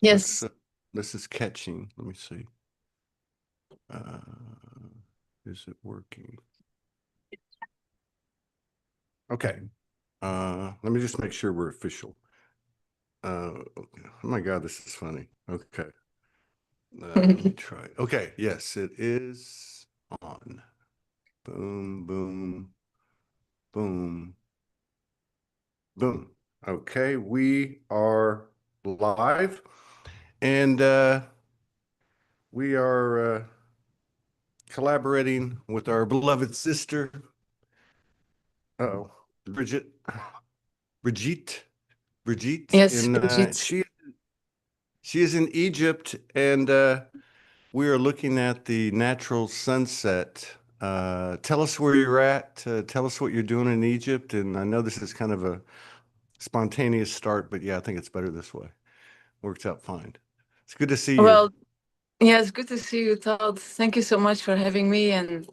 Yes. This is catching. Let me see. Is it working? Okay. Let me just make sure we're official. Oh my God, this is funny. Okay. Let me try. Okay, yes, it is on. Boom, boom, boom, boom. Okay, we are live, and we are collaborating with our beloved sister. Oh, Brigitte, Brigitte, Brigitte, Yes, in Brigitte. she is in Egypt, and we are looking at the natural sunset. Tell us where you're at. Tell us what you're doing in Egypt. And I know this is kind of a spontaneous start, but yeah, I think it's better this way. Works out fine. It's good to see you. Well, yeah, it's good to see you, Todd. Thank you so much for having me. And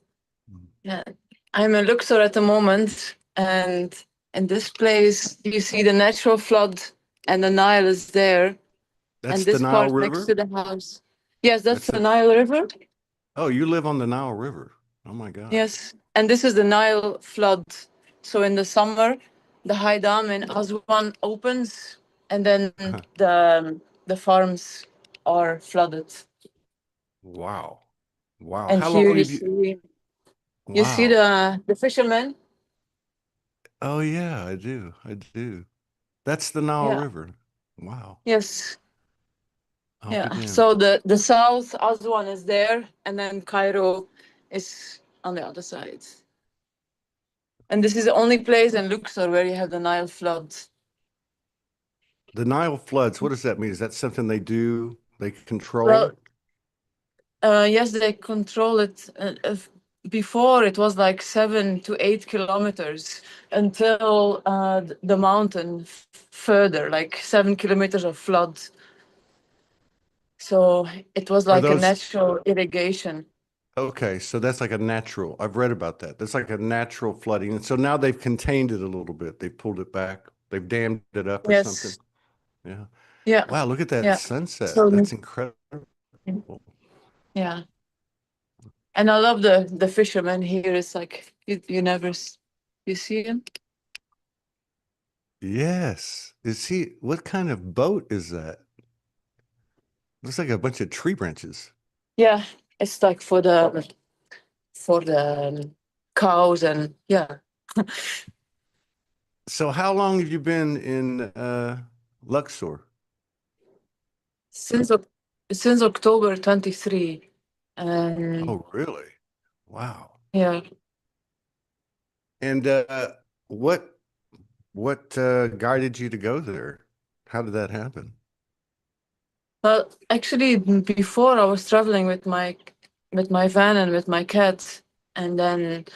yeah, I'm in Luxor at the moment, and in this place you see the natural flood, and the Nile is there, and That's the this Nile part next River. to the house. Yes, that's That's the it. Nile River. Oh, you live on the Nile River. Oh my God. Yes, and this is the Nile flood. So in the summer, the high dam in Aswan opens, and then the farms are flooded. Wow. Wow. And How here long have you? you see Wow. the fishermen. Oh yeah, I do. I do. That's the Nile Yeah. River. Wow. Yes. I'll be Yeah. damned. So the south Aswan is there, and then Cairo is on the other side. And this is the only place in Luxor where you have the Nile flood. The Nile floods, what does that mean? Is that something they do? They Well, control? yes, they control it. Before it was like 7 to 8 kilometers until the mountain further, like 7 kilometers of flood. So it was Are like a those natural irrigation. okay? So that's like a natural. I've read about that. That's like a natural flooding. And so now they've contained it a little bit. They've pulled it back. They've dammed it up or something. Yes. Yeah. Yeah. Wow, look at that Yeah. sunset. So That's incredible. yeah. And I love the fishermen here. It's like you never you see him. Yes. Is he, what kind of boat is that? Looks like a bunch of tree branches. Yeah, it's like for the cows and yeah. So how long have you been in Luxor? since Oc- since October 23. And Oh, really? Wow. yeah. And what what guided you to go there? How did that happen? Well, actually, before I was traveling with my van and with my cat, and then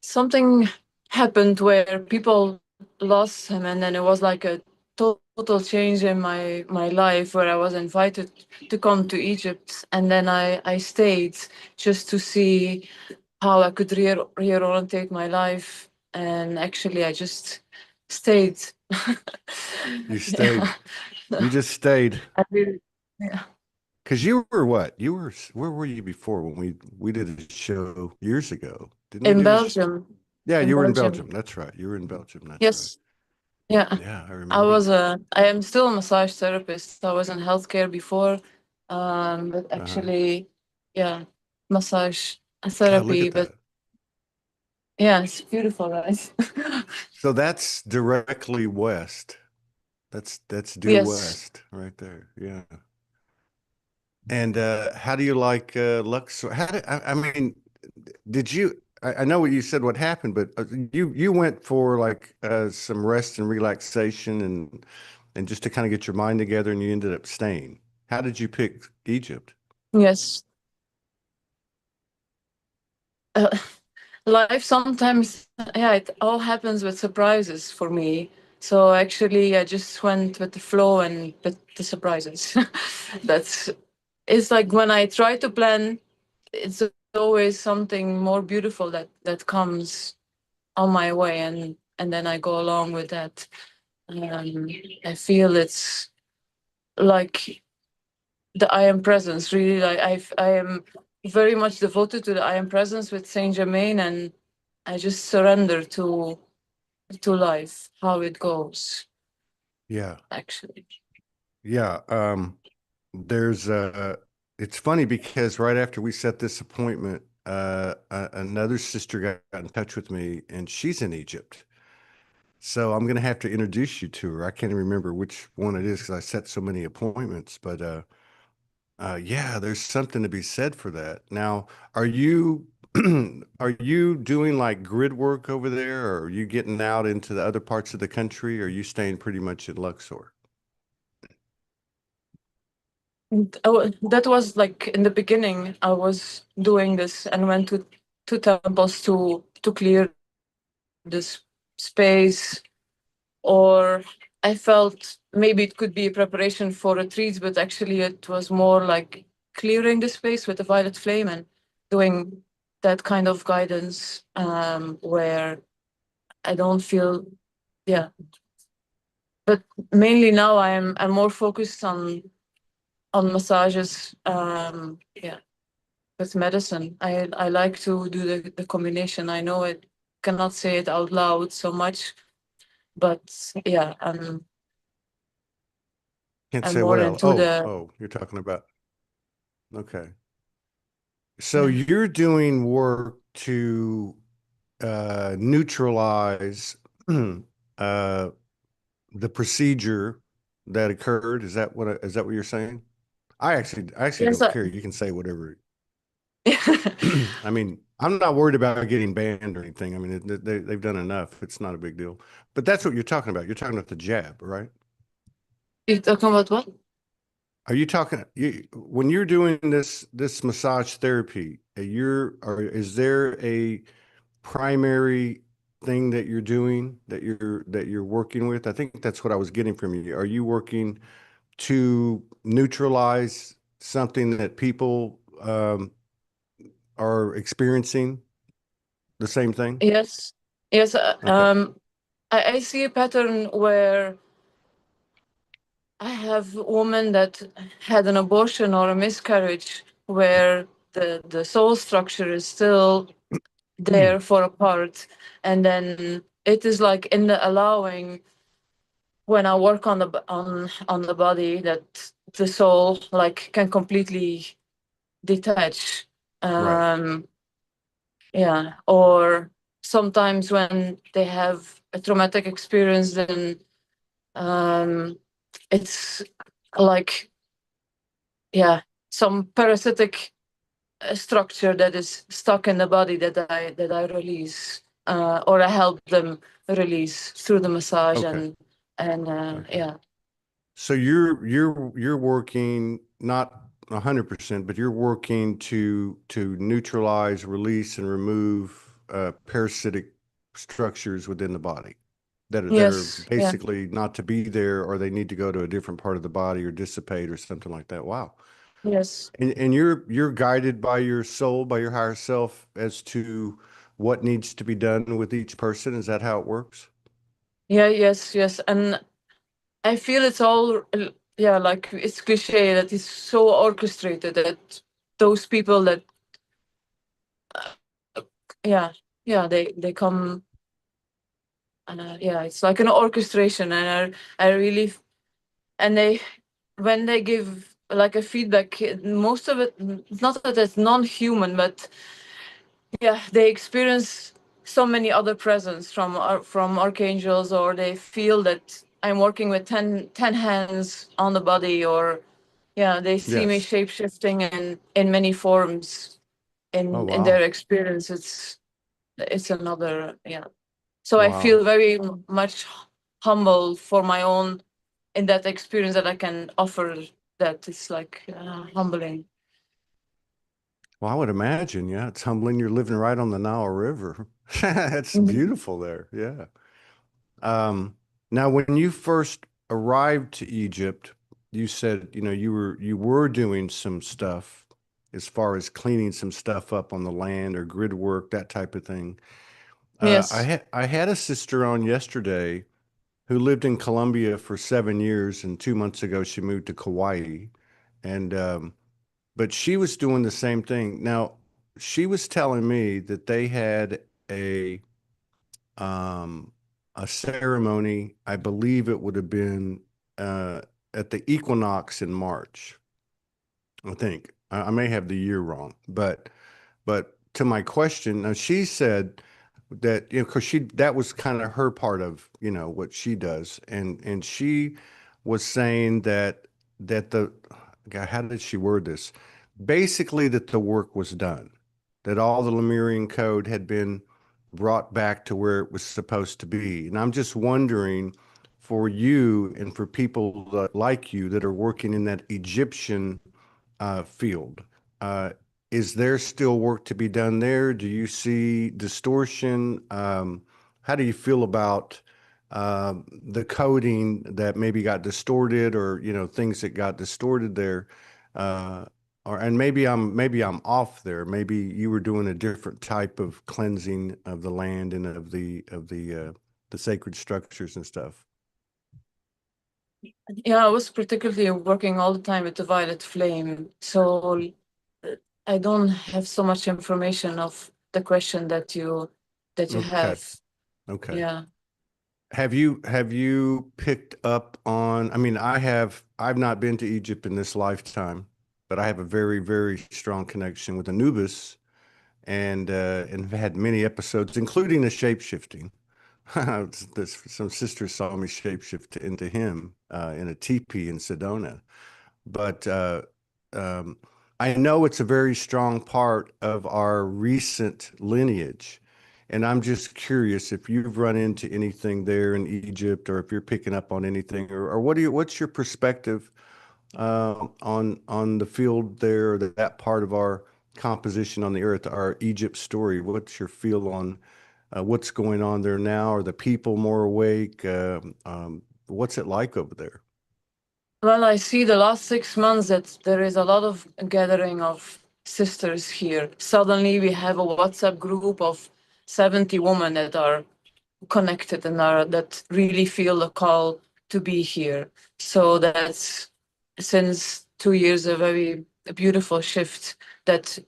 something happened where people lost him, and then it was like a total change in my life where I was invited to come to Egypt, and then I stayed just to see how I could reorientate my life, and actually I just stayed. You Yeah, stayed. You just stayed. I really, yeah. Because you were what? You were where were you before when we did a show years ago? Didn't we In do a Belgium, Yeah, in you were in Belgium. Belgium. That's right. You were in Belgium. That's right. Yes, yeah. Yeah, I remember that. I am still a massage therapist. I was in healthcare before, but Uh-huh. actually, yeah, massage God, look therapy. at But that. yeah, it's beautiful, right? So that's directly west. That's due Yes. west right there. Yeah. And how do you like Luxor? I mean, did you? I know what you said what happened, but you went for like some rest and relaxation and just to kind of get your mind together, and you ended up staying. How did you pick Egypt? Yes. Uh, Life sometimes, yeah, it all happens with surprises for me. So actually, I just went with the flow and with the surprises. That's it's like when I try to plan, it's always something more beautiful that comes on my way, and then I go along with that. I feel it's like the I am presence. Really, like I am very much devoted to the I am presence with Saint Germain, and I just surrender to life, how it goes. Yeah. Actually, Yeah. There's it's funny because right after we set this appointment, another sister got in touch with me and she's in Egypt. So I'm gonna have to introduce you to her. I can't even remember which one it is because I set so many appointments, but yeah, there's something to be said for that. Now, are you are you doing like grid work over there, or are you getting out into the other parts of the country, or are you staying pretty much in Luxor? that was like in the beginning. I was doing this and went to temples to clear this space, or I felt maybe it could be a preparation for retreats, but actually it was more like clearing the space with the violet flame and doing that kind of guidance, where I don't feel, yeah. But mainly now I'm more focused on massages, yeah, with medicine. I like to do the combination. I know it cannot say it out loud so much, but yeah, Can't I'm say what more else. into the Oh, you're talking about. Okay. So yeah. you're doing work to neutralize uh, the procedure that occurred. Is that what you're saying? I actually Yes, don't care. You can say whatever. I mean, I'm not worried about getting banned or anything. I mean, they've done enough. It's not a big deal. But that's what you're talking about. You're talking about the jab, right? you're talking about what? Are you talking when you're doing this massage therapy, or is there a primary thing that you're doing that you're working with? I think that's what I was getting from you. Are you working to neutralize something that people are experiencing the same thing? Yes, yes. Okay. I see a pattern where I have women that had an abortion or a miscarriage, where the soul structure is still there for a part, and then it is like in the allowing, when I work on on the body, that the soul like can completely detach. Right. Um, yeah, or sometimes when they have a traumatic experience, then um, it's like, yeah, some parasitic structure that is stuck in the body that I release, or I help them release through the massage, Okay. and Okay. yeah. So you're working not 100%, but you're working to neutralize, release, and remove parasitic structures within the body that are Yes, yeah. basically not to be there, or they need to go to a different part of the body or dissipate or something like that. Wow. Yes. And you're guided by your soul, by your higher self, as to what needs to be done with each person. Is that how it works? Yeah, yes, yes. And I feel it's all, yeah, like it's cliche that it's so orchestrated that those people that, yeah, yeah, they come, yeah, it's like an orchestration, and I really, and they, when they give like a feedback, most of it, not that it's non-human, but yeah, they experience so many other presence from archangels, or they feel that I'm working with ten hands on the body, or yeah, they see me Yes. shape shifting in many forms Oh, in their wow. experience. It's another, yeah. So I Wow. feel very much humble for my own in that experience that I can offer. That it's like humbling. Well, I would imagine, yeah, it's humbling. You're living right on the Nile River. It's Mhm. beautiful there. Yeah. Um, Now, when you first arrived to Egypt, you said, you were doing some stuff as far as cleaning some stuff up on the land or grid work, that type of thing. I Yes. had I had a sister on yesterday who lived in Colombia for 7 years, and 2 months ago she moved to Kauai. And but she was doing the same thing. Now, she was telling me that they had um, a ceremony. I believe it would have been uh, at the equinox in March. I think I may have the year wrong, but to my question, now she said that, because she that was kind of her part of, what she does, and she was saying that the God, how did she word this? Basically, that the work was done, that all the Lemurian code had been brought back to where it was supposed to be. And I'm just wondering, for you and for people like you that are working in that Egyptian field. Uh, is there still work to be done there? Do you see distortion? How do you feel about the coding that maybe got distorted, or things that got distorted there? Uh, and maybe I'm off there. Maybe you were doing a different type of cleansing of the land and of the sacred structures and stuff. Yeah, I was particularly working all the time with the violet flame, so I don't have so much information of the question that you Okay. have. Okay. Yeah. Have you picked up on, I mean, I've not been to Egypt in this lifetime, but I have a very, very strong connection with Anubis, and have had many episodes, including the shape shifting. Some sisters saw me shapeshift into him in a teepee in Sedona. But um, I know it's a very strong part of our recent lineage. And I'm just curious if you've run into anything there in Egypt, or if you're picking up on anything, or what's your perspective on the field there, that part of our composition on the earth, our Egypt story? What's your feel on what's going on there now? Are the people more awake? What's it like over there? Well, I see the last 6 months that there is a lot of gathering of sisters here. Suddenly, we have a WhatsApp group of 70 women that are connected and that really feel the call to be here. So that's since 2 years a very beautiful shift that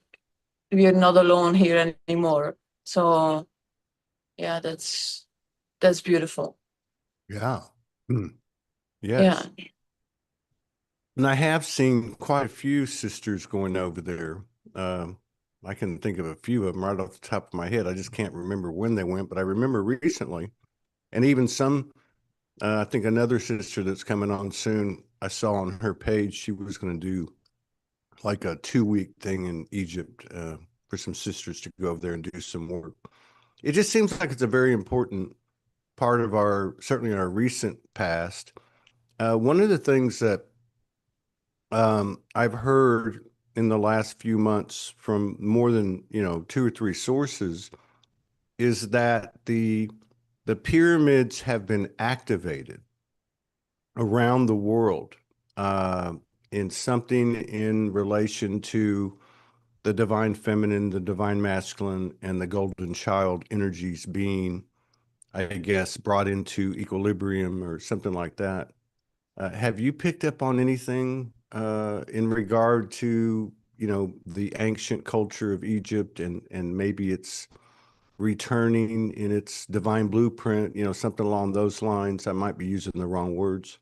we are not alone here anymore. So yeah, that's beautiful. Yeah. Mm. Yeah. Yes. And I have seen quite a few sisters going over there. Um, I can think of a few of them right off the top of my head. I just can't remember when they went, but I remember recently. And even some, I think another sister that's coming on soon, I saw on her page she was going to do like a 2 week thing in Egypt for some sisters to go over there and do some work. It just seems like it's a very important part of certainly our recent past. One of the things that I've heard in the last few months from more than, two or three sources is that the pyramids have been activated around the world uh, in something in relation to the divine feminine, the divine masculine, and the golden child energies being, I guess, brought into equilibrium or something like that. Have you picked up on anything in regard to, the ancient culture of Egypt, and maybe it's returning in its divine blueprint, something along those lines? I might be using the wrong words.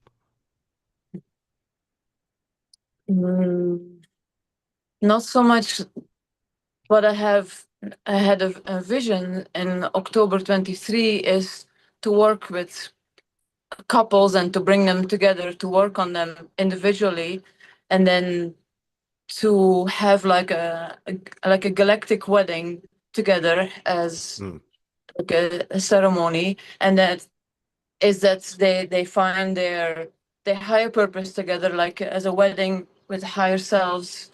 Mm, not so much, but I had a vision in October 23 is to work with couples and to bring them together to work on them individually, and then to have like a galactic wedding together as Mm, like a ceremony, and that they find their higher purpose together, like as a wedding with higher selves,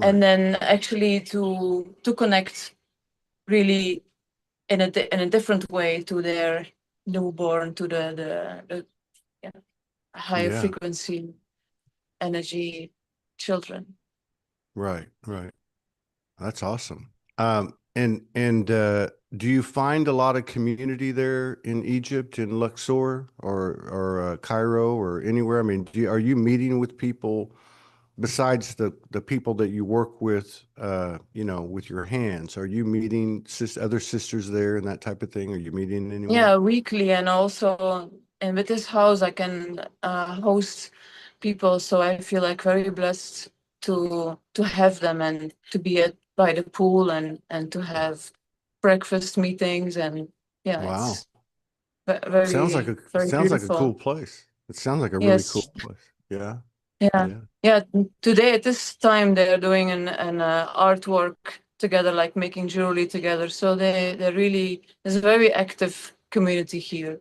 and right. then actually to connect really in a different way to their newborn, to the yeah, higher Yeah. frequency energy children. Right. Right. That's awesome. And do you find a lot of community there in Egypt, in Luxor, or Cairo, or anywhere? I mean, are you meeting with people besides the people that you work with, with your hands? Are you meeting other sisters there and that type of thing? Are you meeting anyone? Yeah, weekly, and also, and with this house, I can host people, so I feel like very blessed to have them and to be at by the pool and to have breakfast meetings, and yeah, Wow. it's very very Sounds like a cool beautiful. place. It sounds like a really Yes, cool place. Yeah. yeah, Yeah. yeah. Today at this time they're doing an artwork together, like making jewelry together. So they really there's a very active community here.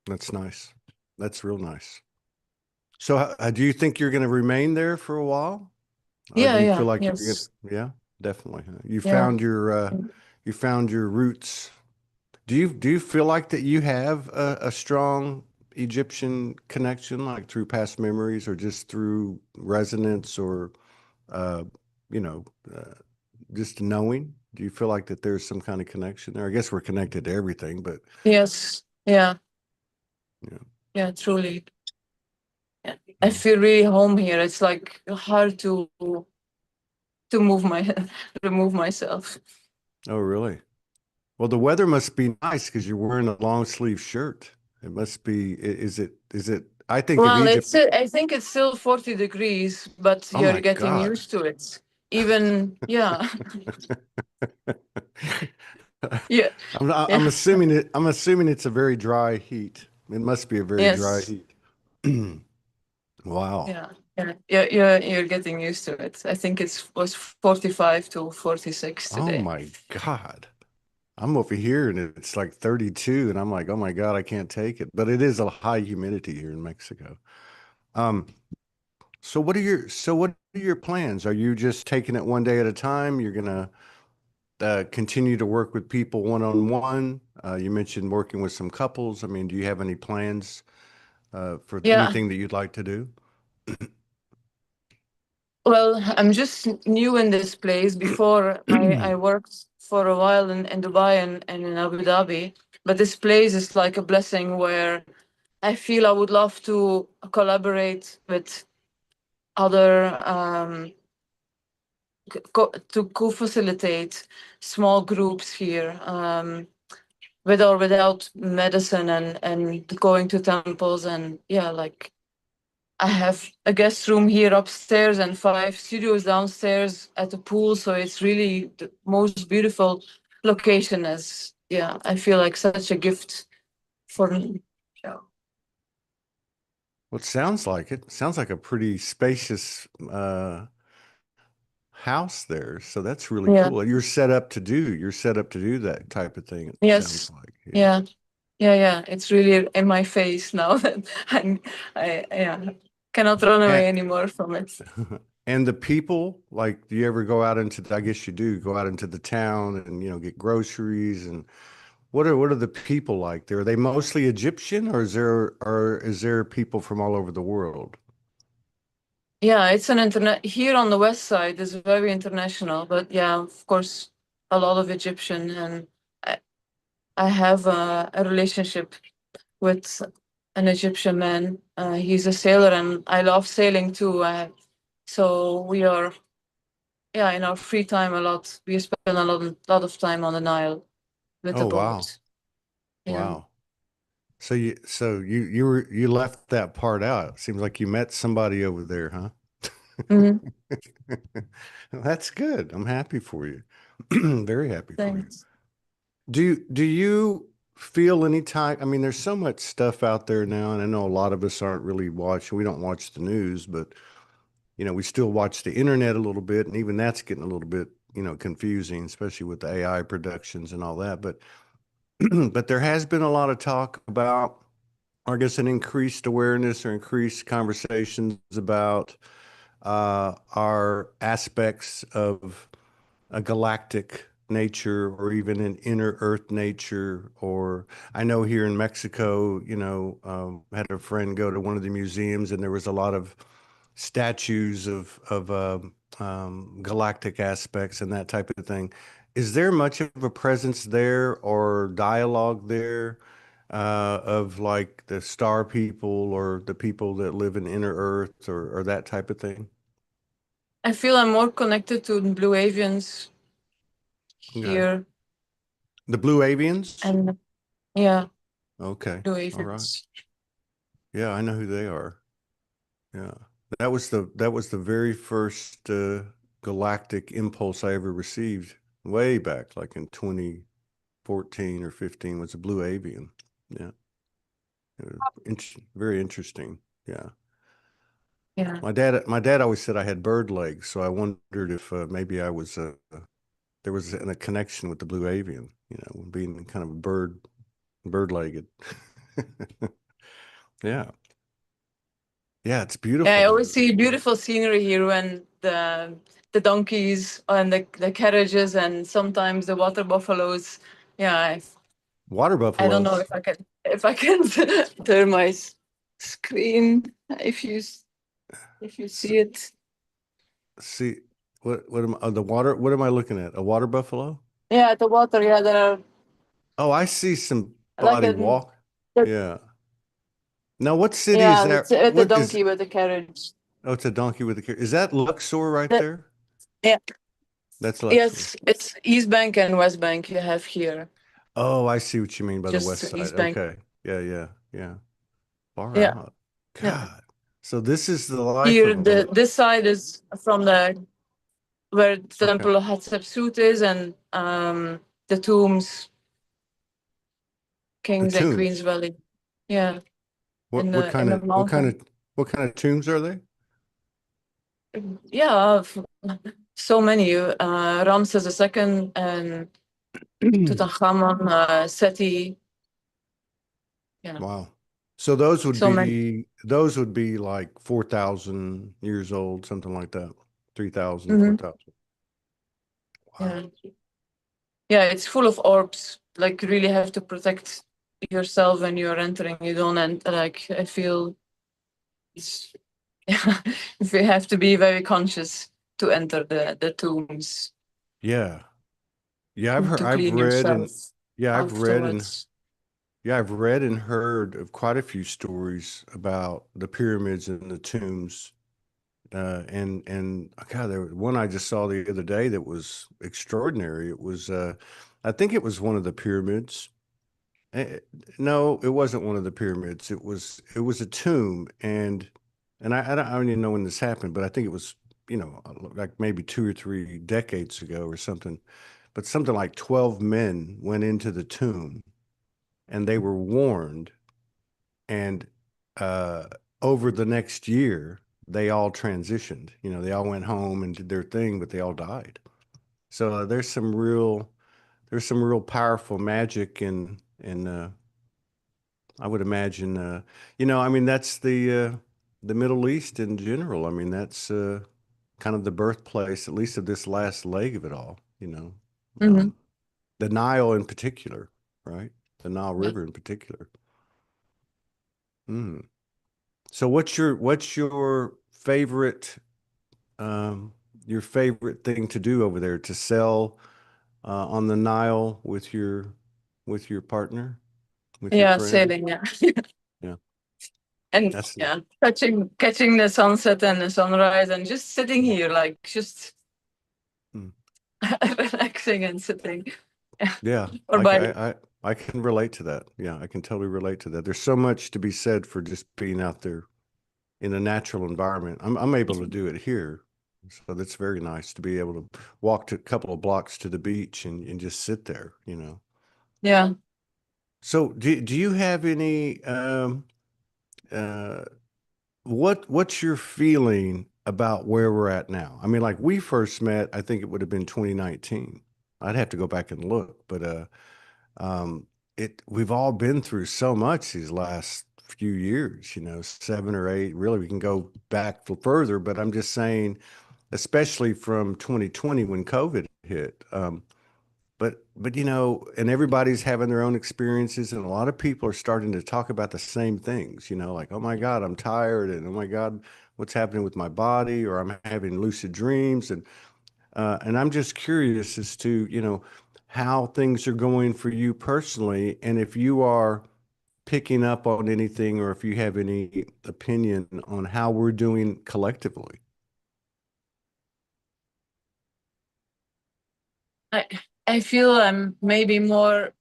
That's nice. That's real nice. So, do you think you're going to remain there for a while, or do Yeah, you feel yeah, like you're going yes, to? Yeah, definitely. Huh? yeah. You found your roots. Do you feel like that you have a strong Egyptian connection, like through past memories, or just through resonance, or uh, you know, uh, just knowing? Do you feel like that there's some kind of connection there? I guess we're connected to everything, but Yes, yeah, yeah. yeah, truly. Yeah. I Mm. feel really home here. It's like hard to move my remove myself. Oh, really? Well, the weather must be nice because you're wearing a long sleeve shirt. It must be, is it, I think of Well, Egypt. I think it's still 40 degrees, but Oh you're my getting God. used to it. Even yeah, yeah, I'm yeah, I'm assuming it's a very dry heat. It must be a very dry yes, heat. Wow. yeah, yeah. You're getting used to it. I think it was 45 to 46 Oh today. my God. I'm over here and it's like 32 and I'm like, oh my God, I can't take it. But it is a high humidity here in Mexico. Um, so what are your plans? Are you just taking it one day at a time? You're gonna continue to work with people one on one? You mentioned working with some couples. I mean, do you have any plans for Yeah. anything that you'd like to do? Well, I'm just new in this place. Before I worked for a while in Dubai and in Abu Dhabi. But this place is like a blessing where I feel I would love to collaborate with other to co-facilitate small groups here, with or without medicine and going to temples, and yeah, like I have a guest room here upstairs and 5 studios downstairs at the pool. So it's really the most beautiful location. As yeah, I feel like such a gift for me. Yeah. Well, it sounds like it. Sounds like a pretty spacious house there. So that's really Yeah. cool. You're set up to do that type of thing, it sounds Yes. like. Yeah. Yeah. Yeah. Yeah. It's really in my face now that I yeah cannot run And away anymore from it. and the people, like, do you ever go out into I guess you do go out into the town and get groceries and what are the people like there? Are they mostly Egyptian or is there people from all over the world? Yeah, it's an internet here on the west side is very international, but yeah, of course, a lot of Egyptian, and I, I have a relationship with an Egyptian man. He's a sailor, and I love sailing too. So we are, yeah, in our free time a lot. We spend lot of time on the Nile with the Oh, wow. boat. Yeah. Wow. You left that part out. Seems like you met somebody over there, huh? Hmm. That's good. I'm happy for you. Very happy for you. Thanks. Do you feel any time? I mean, there's so much stuff out there now, and I know a lot of us aren't really watching. We don't watch the news, but we still watch the internet a little bit, and even that's getting a little bit, confusing, especially with the AI productions and all that. But but there has been a lot of talk about, I guess, an increased awareness or increased conversations about our aspects of a galactic nature or even an inner earth nature. Or I know here in Mexico, had a friend go to one of the museums and there was a lot of statues of galactic aspects and that type of thing. is there much of a presence there or dialogue there of like the star people or the people that live in inner Earth or that type of thing? I feel I'm more connected to the blue avians Okay. here, The Blue Avians? and yeah, Okay. blue All right. avians. Yeah, I know who they are. Yeah. That was the very first galactic impulse I ever received way back, like in 2014 or 15 was a Blue Avian. Yeah. It was very interesting. Yeah. Yeah, My dad always said I had bird legs, so I wondered if maybe I was there was a connection with the Blue Avian, you know, being kind of a bird-legged. Yeah. Yeah, it's yeah. beautiful I there. always see beautiful scenery here when the donkeys and the carriages and sometimes the water buffaloes. Yeah, Water I don't know buffaloes. if I can turn my screen if you S- see it. See what am the water what am I looking at? A water buffalo? Yeah, the water. Yeah, there are Oh, I see like somebody walk. the- Yeah. Now, what city is yeah, that? it's a What is? donkey with a carriage. Oh, it's a donkey with a carriage. Is that Luxor right The, there? yeah, That's Luxor. yes, it's East Bank and West Bank you have here. Oh, I see what you mean by the Just west side. East Bank. Okay. Yeah, yeah, yeah. Far Yeah, out. yeah. God. So this is the life Here, of a. this side is from the where the Okay. temple of Hatshepsut is, and the tombs, The Kings and Queens tombs. Valley. Yeah, What in kind the of what kind mountain. of what kind of tombs are they? Yeah, so many. Ramses II and Tutankhamun, Seti. Yeah, Wow. So so many. those would be like 4,000 years old, something like that. 3,000, Hmm. 4,000. Wow. Yeah, yeah. It's full of orbs. Like you really have to protect yourself when you're entering. You don't, and like I feel it's if you have to be very conscious to enter the tombs Yeah. Yeah, and to I've clean read yourself and yeah, afterwards. I've read and heard of quite a few stories about the pyramids and the tombs. And God, there was one I just saw the other day that was extraordinary. It was I think it was one of the pyramids. Eh, no, it wasn't one of the pyramids. It was a tomb, and I don't even know when this happened, but I think it was, you know, like maybe 2 or 3 decades ago or something. But something like 12 men went into the tomb, and they were warned, and uh, over the next year, they all transitioned. You know, they all went home and did their thing, but they all died. So there's some real powerful magic in I would imagine, you know, I mean, that's the Middle East in general. I mean, that's kind of the birthplace, at least of this last leg of it all, you know. Hmm. The Nile in particular, right? The Nile Yeah. River in particular. Mm. So um, your favorite thing to do over there to sell on the Nile with your partner, with your Yeah, friend? sailing. Yeah, Yeah, and that's yeah, catching the sunset and the sunrise, and just sitting here, like just mm. relaxing and sitting. Yeah. Yeah, Or by I can relate to that. Yeah, I can totally relate to that. There's so much to be said for just being out there in a natural environment. I'm able to do it here. So that's very nice to be able to walk to a couple of blocks to the beach and just sit there, you know. yeah, So do you have any uh what's your feeling about where we're at now? I mean, like we first met, I think it would have been 2019. I'd have to go back and look, but um we've all been through so much these last few years, you know, 7 or 8. Really, we can go back further, but I'm just saying, especially from 2020 when COVID hit. But you know, and everybody's having their own experiences, and a lot of people are starting to talk about the same things, you know, like, oh my God, I'm tired, and oh my God, what's happening with my body, or I'm having lucid dreams. And And I'm just curious as to, how things are going for you personally, and if you are picking up on anything or if you have any opinion on how we're doing collectively. I I feel I'm maybe more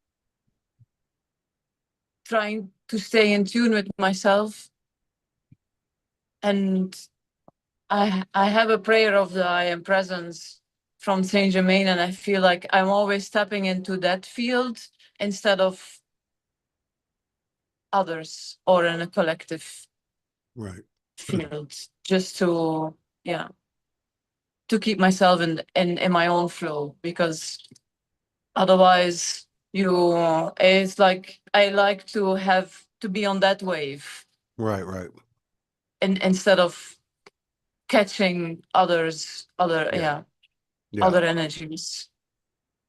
trying to stay in tune with myself, and I have a prayer of the I am presence from Saint Germain, and I feel like I'm always stepping into that field instead of others or in a collective Right. field, just to, yeah, to keep myself in my own flow, because otherwise it's like I like to have to be on that wave, Right, right. and instead of catching other, Yeah. yeah, Yeah. other energies.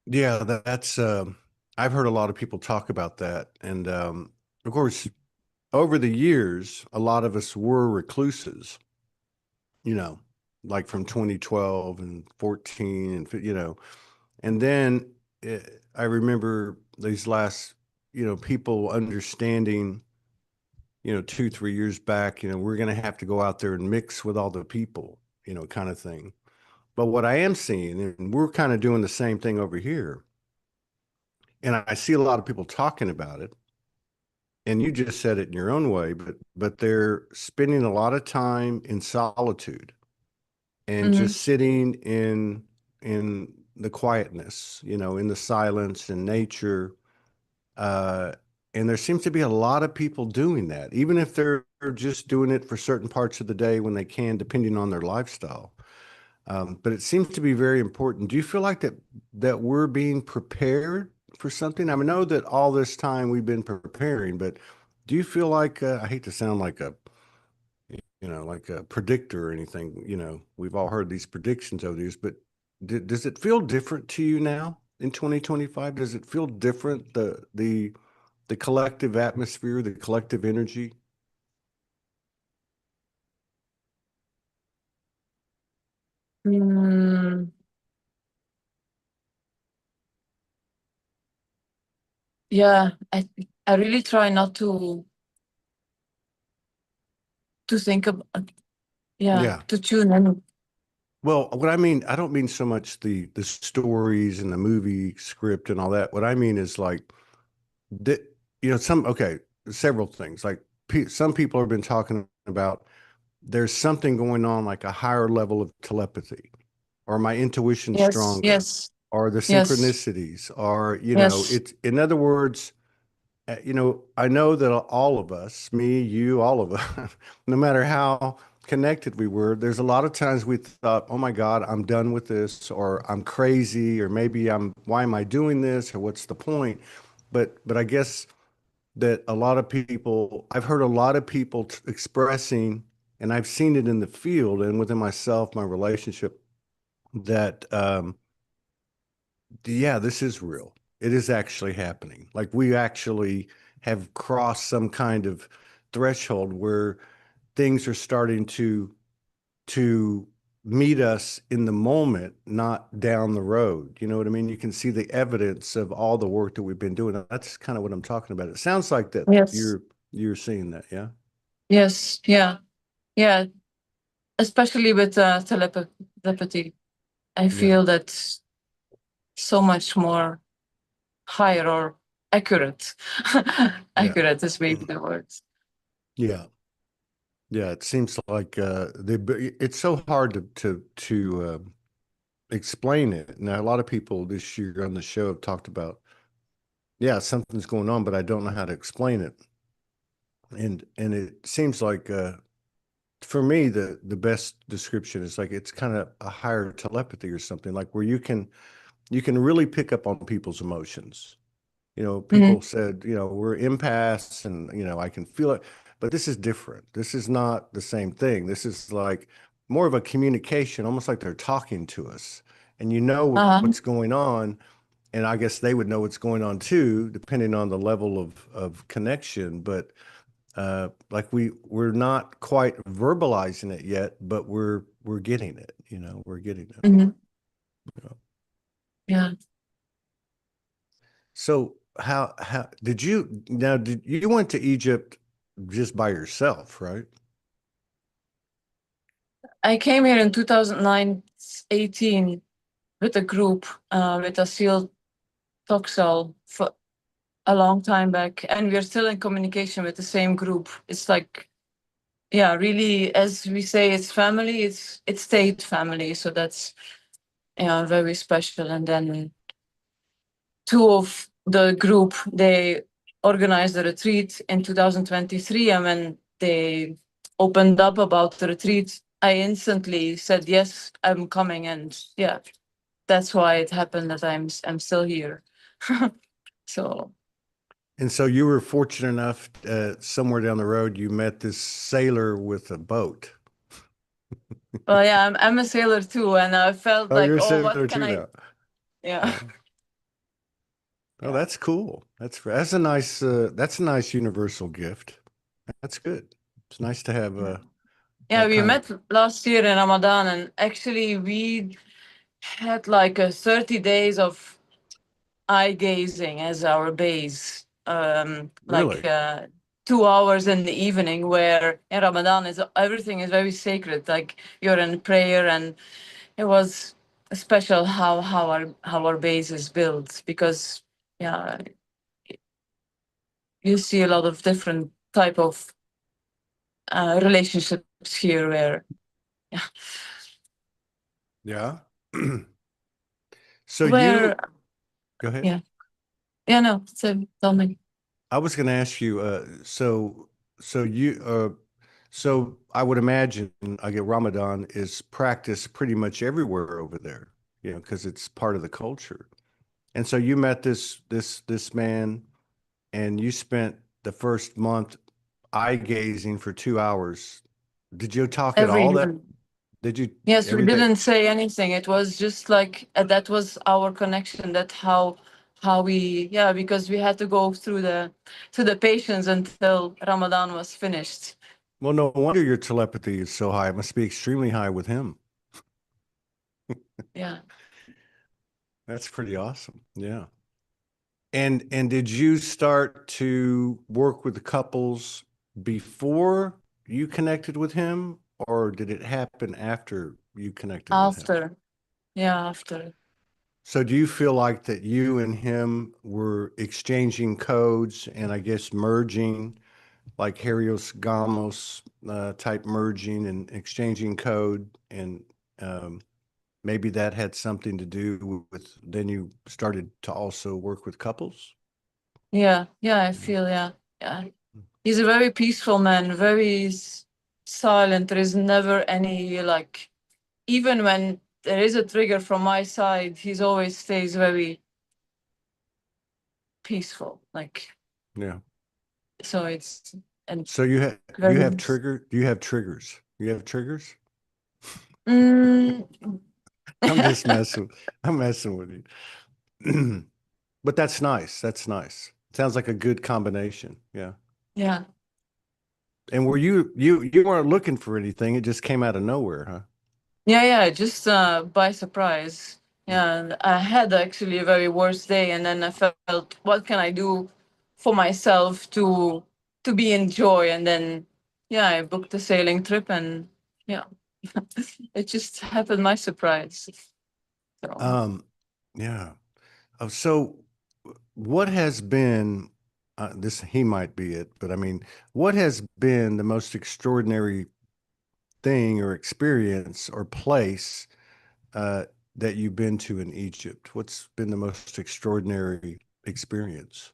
Yeah, that's I've heard a lot of people talk about that. And of course, over the years, a lot of us were recluses, you know, like from 2012 and 14 and and then I remember these last, people understanding, 2, 3 years back, we're going to have to go out there and mix with all the people, kind of thing. But what I am seeing, and we're kind of doing the same thing over here, and I see a lot of people talking about it, and you just said it in your own way, but they're spending a lot of time in solitude and Hmm. just sitting in the quietness, in the silence and nature. Uh, and there seems to be a lot of people doing that, even if they're just doing it for certain parts of the day when they can, depending on their lifestyle. But it seems to be very important. Do you feel like that we're being prepared for something? I mean, I know that all this time we've been preparing, but do you feel like I hate to sound like like a predictor or anything? We've all heard these predictions over these, but does it feel different to you now in 2025? Does it feel different, the collective atmosphere, the collective energy? Mm, yeah, I really try not to think about, yeah, Yeah. to tune in. Well, what I mean, I don't mean so much the stories and the movie script and all that. What I mean is like that, several things. Like some people have been talking about there's something going on, like a higher level of telepathy, or my intuition Yes, stronger, yes, or the yes, synchronicities, or yes, it's in other words, I know that all of us, me, you, all of us, no matter how connected we were, there's a lot of times we thought, oh my God, I'm done with this, or I'm crazy, or maybe why am I doing this, or what's the point? But I guess that a lot of people, I've heard a lot of people expressing, and I've seen it in the field and within myself, my relationship, that yeah, this is real. It is actually happening. Like we actually have crossed some kind of threshold where things are starting to meet us in the moment, not down the road. You know what I mean? You can see the evidence of all the work that we've been doing. That's kind of what I'm talking about. It sounds like that yes, you're seeing that, yeah? yes, yeah, yeah. Especially with telepathy, I Yeah. feel that so much more higher or accurate. Yeah. Accurate is maybe the word. Yeah. Yeah. It seems like it's so hard to explain it. Now, a lot of people this year on the show have talked about, yeah, something's going on, but I don't know how to explain it. And it seems like for me the best description is like it's kind of a higher telepathy or something, like where you can really pick up on people's emotions. People Hmm. said, we're empaths and, I can feel it, but this is different. This is not the same thing. This is like more of a communication, almost like they're talking to us, and Uh-huh. what's going on. And I guess they would know what's going on too, depending on the level of connection. But like we're not quite verbalizing it yet, but we're getting it. We're getting it. Hmm. Yeah. So how did you now did you went to Egypt just by yourself, right? I came here in 2009, 18 with a group, with a seal Toxel for a long time back, and we're still in communication with the same group. It's like, yeah, really, as we say, it's family. It's state family, so that's, yeah, very special. And then two of the group, they organized a retreat in 2023, and when they opened up about the retreat, I instantly said yes, I'm coming. And yeah, that's why it happened that I'm still here. So And so you were fortunate enough, somewhere down the road, you met this sailor with a boat. well, yeah, I'm a sailor too, and I felt Oh, like, you're a oh, what sailor can too I? now. Yeah. Yeah. Oh, Yeah. that's cool. That's a nice universal gift. That's good. It's nice to have Yeah. Yeah, that we kind of. met last year in Ramadan, and actually we had like a 30 days of eye gazing as our base. Like Really? 2 hours in the evening, where in Ramadan is everything is very sacred. Like you're in prayer, and it was special how our base is built, because yeah, you see a lot of different type of relationships here, where yeah, Yeah. So where you go ahead. yeah, yeah, no, so tell me. I was going to ask you, so I would imagine, I get Ramadan is practiced pretty much everywhere over there, because it's part of the culture. And so you met this man, and you spent the first month eye gazing for 2 hours. Did you talk at Every all that? evening. Did you Yes, we everything? didn't say anything. It was just like, that was our connection. That how we, yeah, because we had to go through the patience until Ramadan was finished. Well, no wonder your telepathy is so high. It must be extremely high with him. Yeah. That's pretty awesome. Yeah. And did you start to work with the couples before you connected with him, or did it happen after you connected with him? After. Yeah, after. So do you feel like that you and him were exchanging codes and I guess merging, like Helios Gamos type merging and exchanging code, and um, maybe that had something to do with then you started to also work with couples? Yeah, yeah, I feel, yeah. Yeah. He's a very peaceful man, very silent. There is never any, like, even when there is a trigger from my side, he's always stays very peaceful. Like, Yeah. so it's, and So you very have trigger do you have triggers? You have triggers? mm, I'm just messing. I'm messing with you. But that's nice. That's nice. Sounds like a good combination. Yeah. yeah. And were you weren't looking for anything, it just came out of nowhere, huh? Yeah, yeah, just by surprise. Yeah, and I had actually a very worst day, and then I felt, what can I do for myself to be in joy? And then, yeah, I booked a sailing trip, and yeah, it just happened by surprise. So, Um, yeah. So what has been this he might be it, but I mean, what has been the most extraordinary thing or experience or place uh, that you've been to in Egypt? What's been the most extraordinary experience?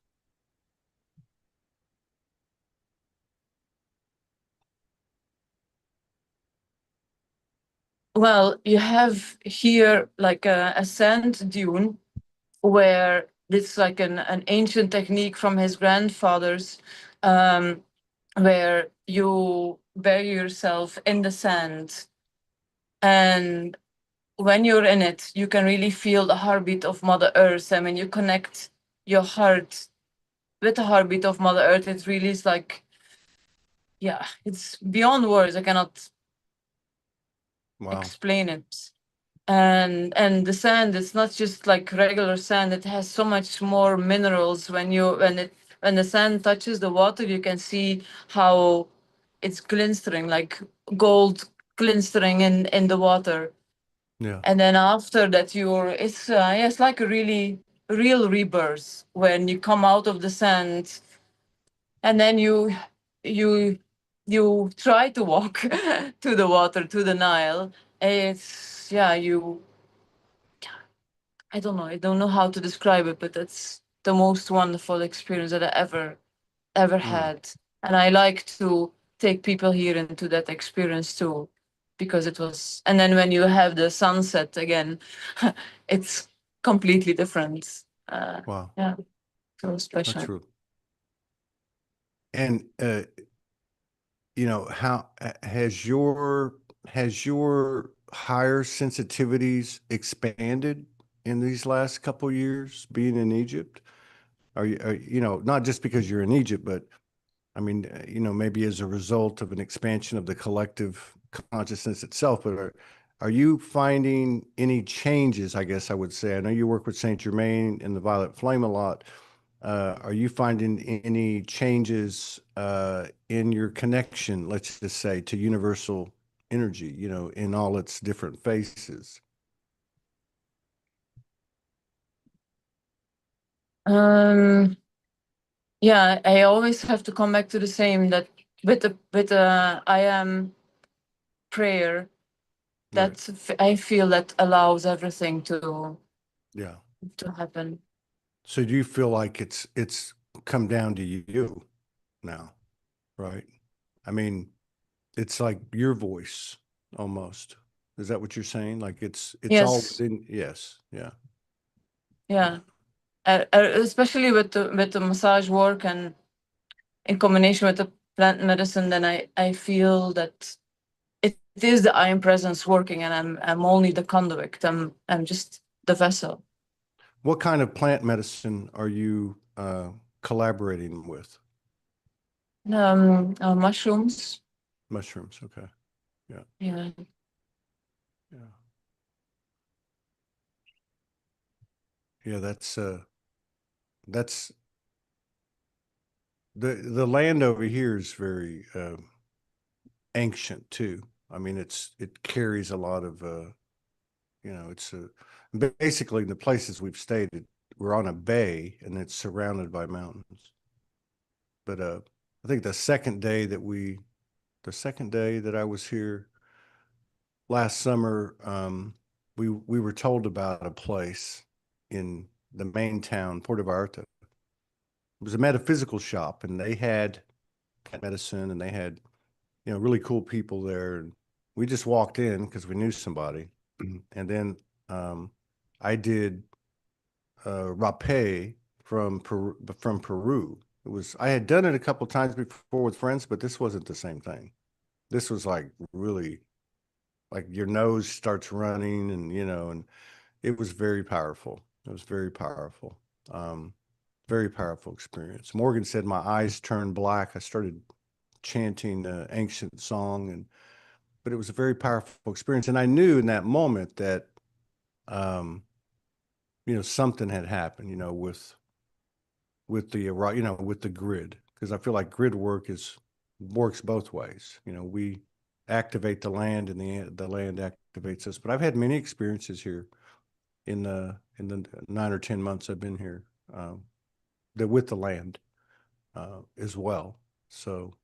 well, you have here like a sand dune, where it's like an ancient technique from his grandfathers, um, where you bury yourself in the sand, and when you're in it, you can really feel the heartbeat of Mother Earth. And when you connect your heart with the heartbeat of Mother Earth, it really is like, yeah, it's beyond words. I cannot Wow. explain it. And the sand, it's not just like regular sand, it has so much more minerals. When the sand touches the water, you can see how it's glistering, like gold glistering in the water. Yeah. And then after that, yeah, it's like a really real rebirth when you come out of the sand, and then you you try to walk to the water, to the Nile. It's yeah, you I don't know how to describe it, but it's the most wonderful experience that I ever Mm. had. And I like to take people here into that experience too, because it was, and then when you have the sunset again, it's completely different. Wow. Yeah, so That's special. true. And how has your higher sensitivities expanded in these last couple years being in Egypt? Not just because you're in Egypt, but I mean, maybe as a result of an expansion of the collective consciousness itself, but are you finding any changes, I guess I would say? I know you work with Saint Germain and the Violet Flame a lot. Are you finding any changes in your connection, let's just say, to universal energy, in all its different faces? Um, yeah, I always have to come back to the same, that with the I am prayer, Right. I feel that allows everything Yeah. to happen. So do you feel like it's come down to you now, right? I mean, it's like your voice almost. Is that what you're saying? Like it's all Yes, within, yes. Yeah. Yeah. yeah. Especially with the massage work, and in combination with the plant medicine, then I feel that it is the I am presence working, and I'm only the conduit. I'm just the vessel. What kind of plant medicine are you collaborating with? Mushrooms. Mushrooms. Okay. Yeah. Yeah. Yeah. Yeah, that's the land over here is very ancient too. I mean, it carries a lot of it's basically the places we've stayed. We're on a bay and it's surrounded by mountains. But I think the second day that I was here last summer, we were told about a place in the main town, Puerto Vallarta. It was a metaphysical shop, and they had plant medicine, and they had really cool people there. And we just walked in because we knew somebody, and then I did rapé from Peru. I had done it a couple times before with friends, but this wasn't the same thing. This was like really like your nose starts running, and it was very powerful. It was very powerful. Um, Very powerful experience. Morgan said my eyes turned black. I started chanting an ancient song, but it was a very powerful experience. And I knew in that moment that um, something had happened, with with the grid, because I feel like grid works both ways. We activate the land, and the land activates us. But I've had many experiences here in the 9 or 10 months I've been here, that with the land as well. So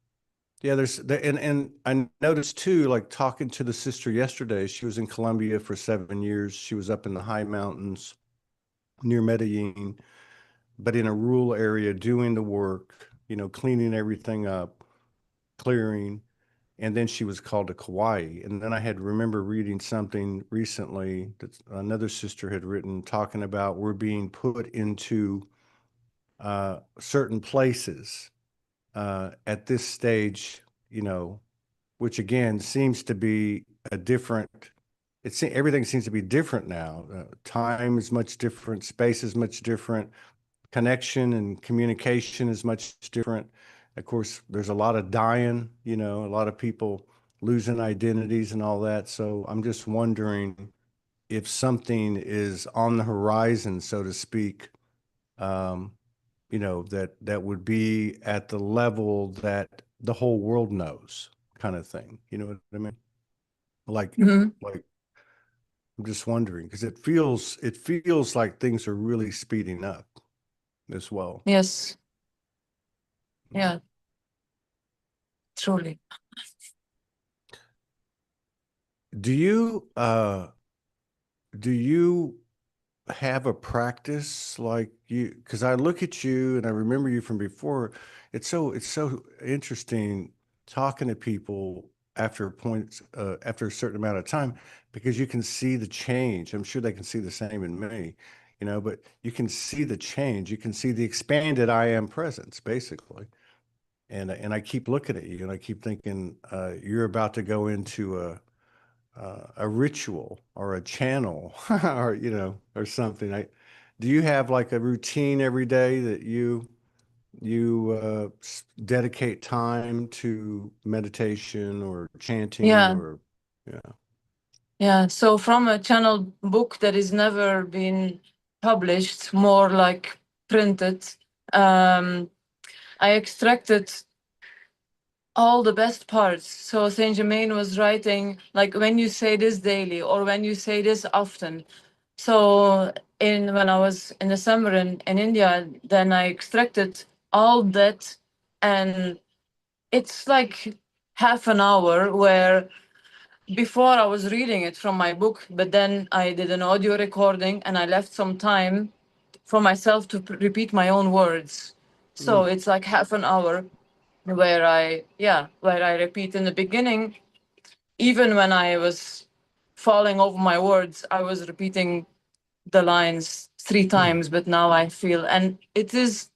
yeah, and I noticed too, like talking to the sister yesterday. She was in Colombia for 7 years. She was up in the high mountains near Medellin, but in a rural area doing the work, cleaning everything up, clearing. And then she was called to Kauai. And then I had remember reading something recently that another sister had written talking about we're being put into certain places at this stage, which again seems to be a different. Everything seems to be different now. Time is much different. Space is much different. Connection and communication is much different. Of course, there's a lot of dying. A lot of people losing identities and all that. So I'm just wondering, if something is on the horizon, so to speak, um, that would be at the level that the whole world knows, kind of thing. You know what I mean? Like, Mhm. like I'm just wondering because it feels like things are really speeding up as well. Yes. Mm. Yeah, truly. Do you uh do you have a practice like you, because I look at you and I remember you from before. It's so interesting talking to people after points after a certain amount of time because you can see the change. I'm sure they can see the same in me, but you can see the change. You can see the expanded I am presence basically. And I keep looking at you and I keep thinking you're about to go into a ritual or a channel or or something. Do you have like a routine every day that you dedicate time to meditation or chanting Yeah. or yeah. Yeah. So from a channel book that is never been published, more like printed, um, I extracted all the best parts. So Saint Germain was writing like when you say this daily or when you say this often. So in when I was in the summer in India, then I extracted all that, and it's like half an hour where before I was reading it from my book, but then I did an audio recording and I left some time for myself to repeat my own words. So Mm, it's like half an hour where I repeat in the beginning, even when I was falling over my words, I was repeating the lines three mm. times, but now I feel, and it is,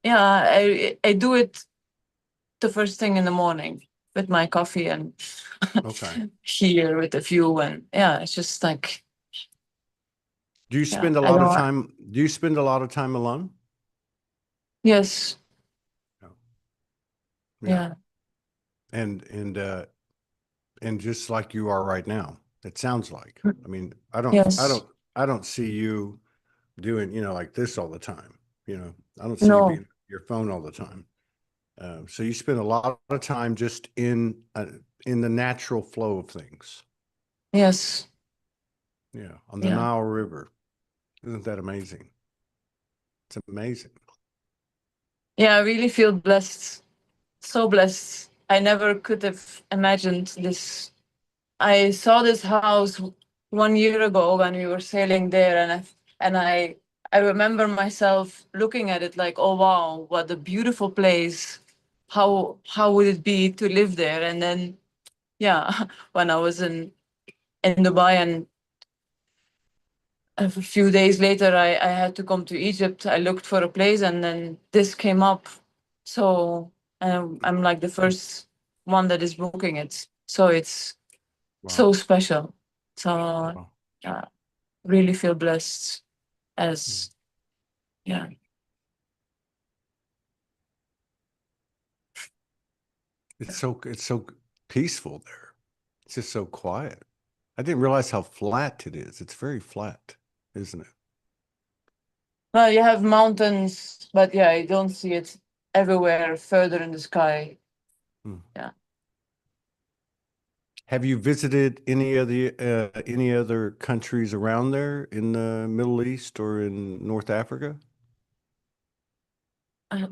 yeah, I do it the first thing in the morning with my coffee and Okay. here with a view, and yeah, it's just like, Do you yeah, spend a I lot of don't, time do you spend a lot of time alone? yes, No. Yeah. yeah, And just like you are right now, it sounds like. I mean, I don't I yes, don't I don't see you doing, like this all the time. I don't see you being no, on your phone all the time. So you spend a lot of time just in the natural flow of things. yes, Yeah, on the yeah, Nile River. Isn't that amazing? It's amazing. yeah, I really feel blessed, so blessed. I never could have imagined this. I saw this house 1 year ago when we were sailing there, and I remember myself looking at it like, oh wow, what a beautiful place. How would it be to live there? And then yeah, when I was in Dubai, and a few days later I had to come to Egypt. I looked for a place and then this came up. So I'm like the first one that is booking it. So it's Wow. so special. So Wow. yeah, really feel blessed Mm. as yeah. It's so peaceful there. It's just so quiet. I didn't realize how flat it is. It's very flat, isn't it? Well, you have mountains, but yeah, you don't see it everywhere further in the sky. Hmm. Yeah. Have you visited any other countries around there in the Middle East or in North Africa?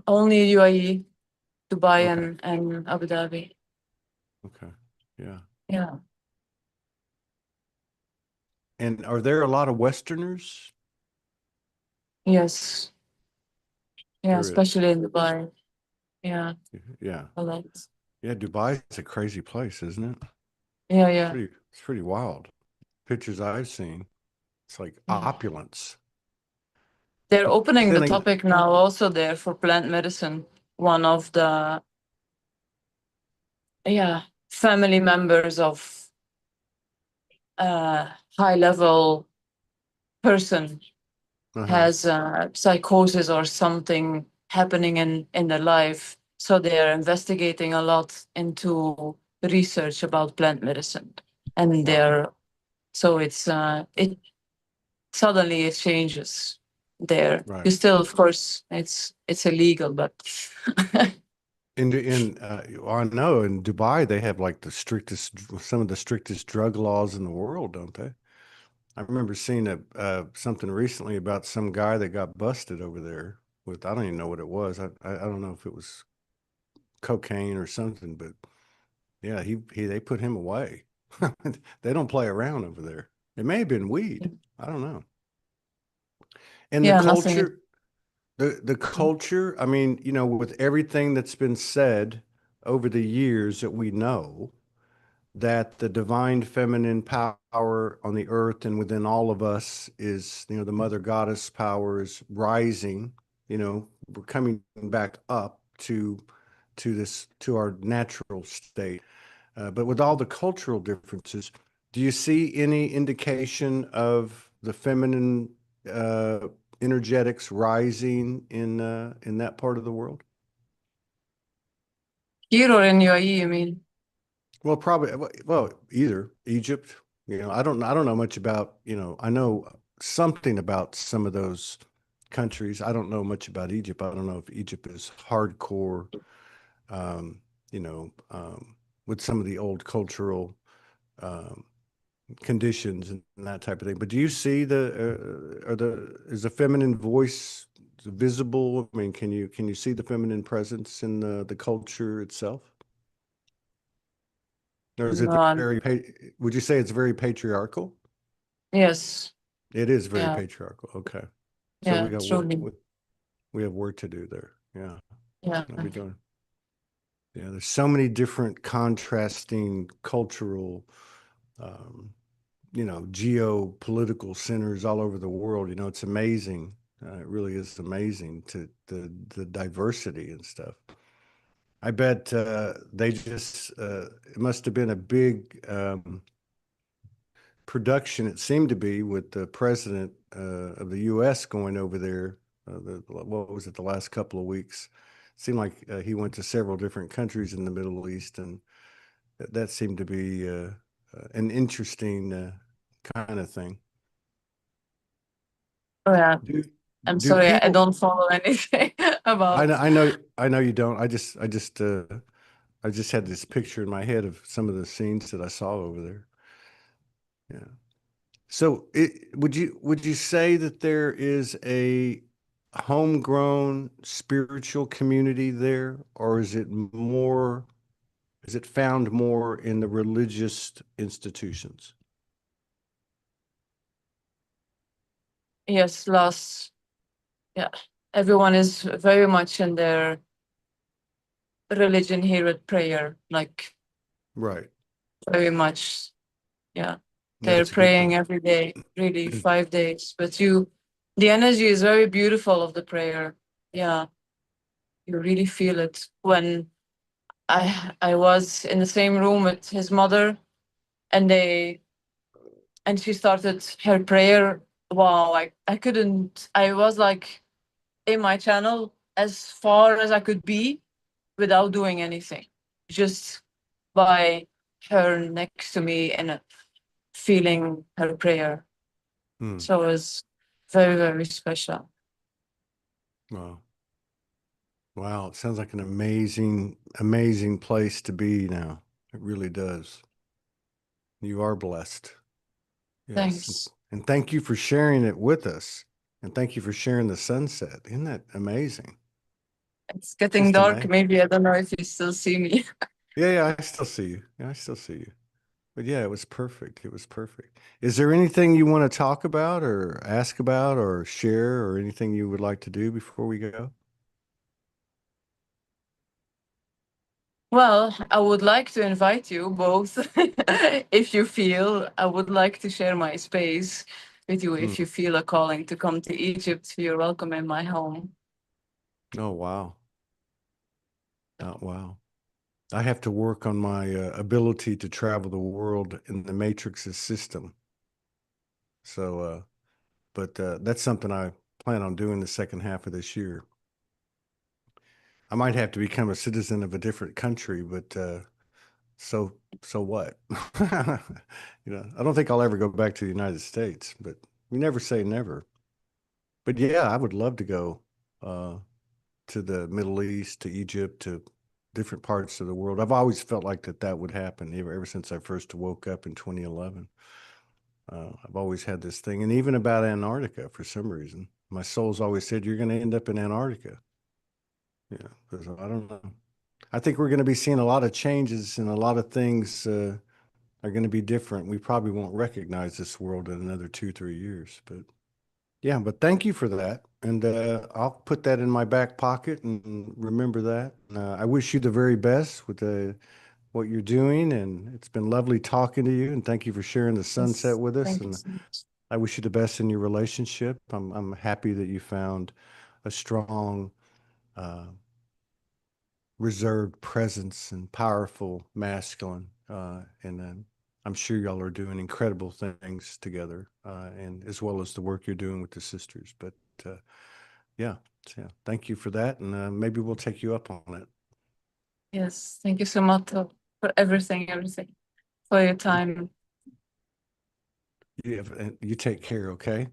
Only UAE, Dubai Okay. and Abu Dhabi. Okay. Yeah. Yeah. And are there a lot of Westerners? Yes. Yeah, There is. especially in Dubai. Yeah, Yeah. a lot. Yeah. Dubai is a crazy place, isn't it? Yeah, It's yeah, pretty wild. Pictures I've seen. It's like yeah. opulence. They're But opening the then, topic now also there for plant medicine. One of the yeah family members of a high level person uh-huh. has psychosis or something happening in their life. So they are investigating a lot into research about plant medicine, and Wow. So it suddenly it changes there. You Right. still, of course, it's illegal, but I know in Dubai they have like some of the strictest drug laws in the world, don't they? I remember seeing something recently about some guy that got busted over there with, I don't even know what it was. I don't know if it was cocaine or something, but yeah, he they put him away. They don't play around over there. It may have been weed. I don't know. And the yeah, nothing is. culture, the culture, I mean, with everything that's been said over the years that we know, that the divine feminine power on the earth and within all of us is, the mother goddess power is rising, we're coming back up to our natural state. But with all the cultural differences, do you see any indication of the feminine uh, energetics rising in that part of the world? Here or in UAE, you mean? Well, probably, well, either Egypt, I don't know much about, I know something about some of those countries. I don't know much about Egypt. I don't know if Egypt is hardcore, um, you know, um, with some of the old cultural um, conditions and that type of thing. But do you see is the feminine voice visible? I mean, can you see the feminine presence in the culture itself? Or is it No, would you say it's very patriarchal? yes, It is very yeah, patriarchal. Okay. So yeah, we got work, truly, we have work to do there. Yeah. yeah, I'll be doing. Yeah. There's so many different contrasting cultural, um, geopolitical centers all over the world. It's amazing. It really is amazing to the diversity and stuff. I bet it must have been a big production, it seemed to be, with the president of the U.S. going over there. What was it, the last couple of weeks? It seemed like he went to several different countries in the Middle East, and that seemed to be an interesting kind of thing. oh, yeah. Do I'm do sorry, I people? don't follow anything I know, about. I know you don't. I just had this picture in my head of some of the scenes that I saw over there. Yeah. So would you say that there is a homegrown spiritual community there, or is it found more in the religious institutions? Yes, last, yeah, everyone is very much in their religion here with prayer, like Right. very much, yeah. They're That's a good praying thing. every day, really 5 days. But the energy is very beautiful of the prayer. Yeah, you really feel it. When I was in the same room with his mother, and she started her prayer. Wow, I couldn't. I was like in my channel as far as I could be without doing anything, just by her next to me and feeling her prayer. Hmm. So it was very, very special. Wow. Wow. It sounds like an amazing, amazing place to be now. It really does. You are blessed. Yes. And, Thanks. and thank you for sharing it with us. And thank you for sharing the sunset. Isn't that amazing? It's getting Just dark. amazing. Maybe I don't know if you still see me. Yeah, yeah, I still see you. Yeah, I still see you. But yeah, it was perfect. It was perfect. Is there anything you want to talk about or ask about or share or anything you would like to do before we go? Well, I would like to invite you both, if you feel. I would like to share my space with you. Hmm. If you feel a calling to come to Egypt, you're welcome in my home. Oh, wow. Oh, wow. I have to work on my ability to travel the world in the Matrix's system. So, but that's something I plan on doing the second half of this year. I might have to become a citizen of a different country, but so what? I don't think I'll ever go back to the United States, but you never say never. But yeah, I would love to go uh, to the Middle East, to Egypt, to different parts of the world. I've always felt like that would happen ever since I first woke up in 2011. I've always had this thing, and even about Antarctica for some reason. My soul's always said, you're going to end up in Antarctica. Yeah, because I don't know. I think we're going to be seeing a lot of changes and a lot of things are going to be different. We probably won't recognize this world in another 2, 3 years. But yeah, but thank you for that. And I'll put that in my back pocket and remember that. I wish you the very best with what you're doing. And it's been lovely talking to you. And thank you for sharing the sunset Yes, with us. thank you And so much. I wish you the best in your relationship. I'm happy that you found a strong, uh, reserved presence and powerful masculine. And then I'm sure y'all are doing incredible things together, and as well as the work you're doing with the sisters. But uh, yeah, yeah, thank you for that, and maybe we'll take you up on it. Yes, thank you so much for everything, for your time. You take care, okay?